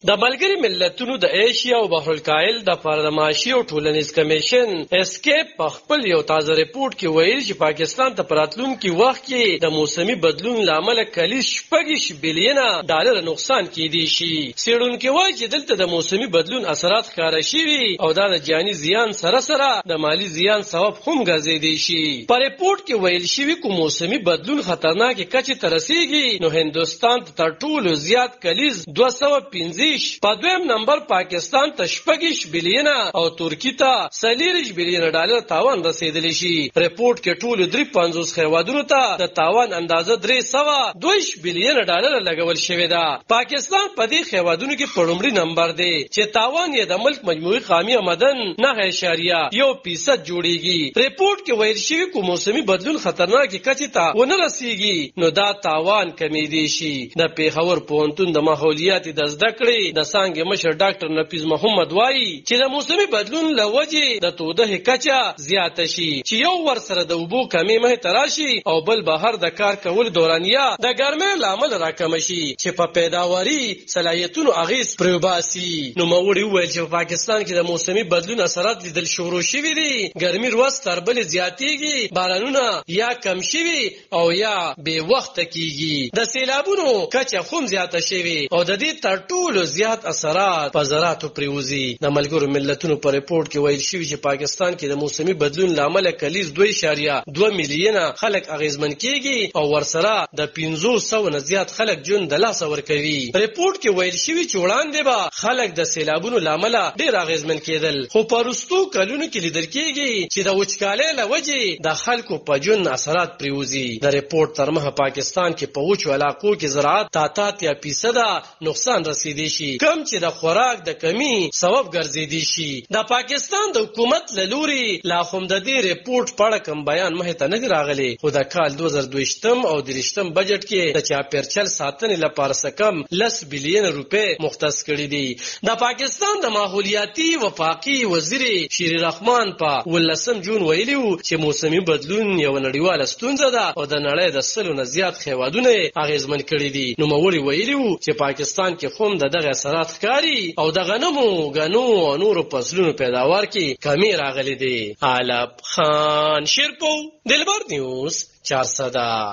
د ملګري ملتونو د ایشیا او بحر الکاهل د پارلماني او ټولنیز کمیشن اسکیپ په خپل یو تازه ریپورت کې ویل چې پاکستان ته پراتلونکي وخت کې د موسمي بدلون لامل کلیش 6 بلین ډالر نقصان کېدی شي. څېړونکي وایي چې دلته د موسمي بدلون اثرات ښکاره شوي او دا د جاني زیان سره سره د مالی زیان سبب هم ګرځېدی شي. په ریپورت کې ویل شوي کوم موسمي بدلون خطرناکې کچې ته رسیږي نو هندوستان ته تر ټولو زیات کلیز 215 په دویم نمبر پاکستان ته 6 بلین او ترکی ته 40 بلین ډالر تاوان رسیدلی شي. ریپورت کې ټول 53 هیوادونو ته د تاوان اندازه 302 بلین ډالر لګول شوی ده. پاکستان په دې هیوادونو کې په لومړي نمبر دی چې تاوان یې د ملک مجموعي قومي آمدن 9.1% جوړیږي. ریپورت کې ویل شوی کوم موسمي بدلون خطرناکې کچې ته ونه رسیږي نو دا تاوان کمیدي شي. د پیښور پوهنتون د ماحولیات د زده کړې د څانګې مشر ډاکټر نفیس محمد وایي چې د موسمي بدلون له وجې د توده کچه زیاته شي چې یو ور سره د اوبو کمی مخې ته راشي او بل بهر د کار کول دورانیه د ګرمۍ له امله راکمه شي چې په پیداواري صلاحیتونو اغېز پرې وباسي. نوموړي وویل چې په پاکستان کې د موسمي بدلون اثرات لیدل شروع شوي دي. ګرمي ورځ تر بلې زیاتېږي، بارانونه یا کم شوي او یا بې وخته کېږي، د سیلابونو کچه هم زیاته شوي او د دې تر ټولو زیات اثرات په زراعتو پریوزي. د ملګرو ملتونو په ریپورت کې ویل شوی چې پاکستان کې د موسمي بدلون لامل کلیز 2.2 میلیون خلک اغیزمن کیږي او ورسره د 500 نه زیات خلک ژوند د لاسه ورکوي. ریپورت کې ویل شوی چې وړاندې به خلک د سیلابونو لامل ډیر اغیزمن کېدل، خو په وروستو کلونو کې لیدل کیږي چې د وچکالۍ له وجې د خلکو په ژوند اثرات پریوزي. د ریپورت تر مخه پاکستان کې په وچو علاقو کې زراعت 83% نقصان رسیدي شي، کم چې د خوراک د کمی سبب ګرځېدی شي. د پاکستان د حکومت له لوري لا هم د دې ریپورت په اړه کوم بیان مخې ته نه دی راغلی، خو د کال 2022 او 23 بجټ کې د چاپیریال ساتنې لپاره څه کم 10 بلین روپۍ مختص کړي دي. د پاکستان د ماحولیاتي وفاقي وزیر شیر رحمان په 19 جون ویلي و چې موسمي بدلون یو نړیواله ستونزه ده او د نړۍ د 100 نه زیات هیوادونه اغیزمن کړي دي. نوموړي ویلي و چې پاکستان کې هم د دغه اثرات ښکاري او د غنمو، غنو او نورو فصلونو پیداوار کې کمی راغلي دي. علب خان شیرپو، دلبر نیوز 400.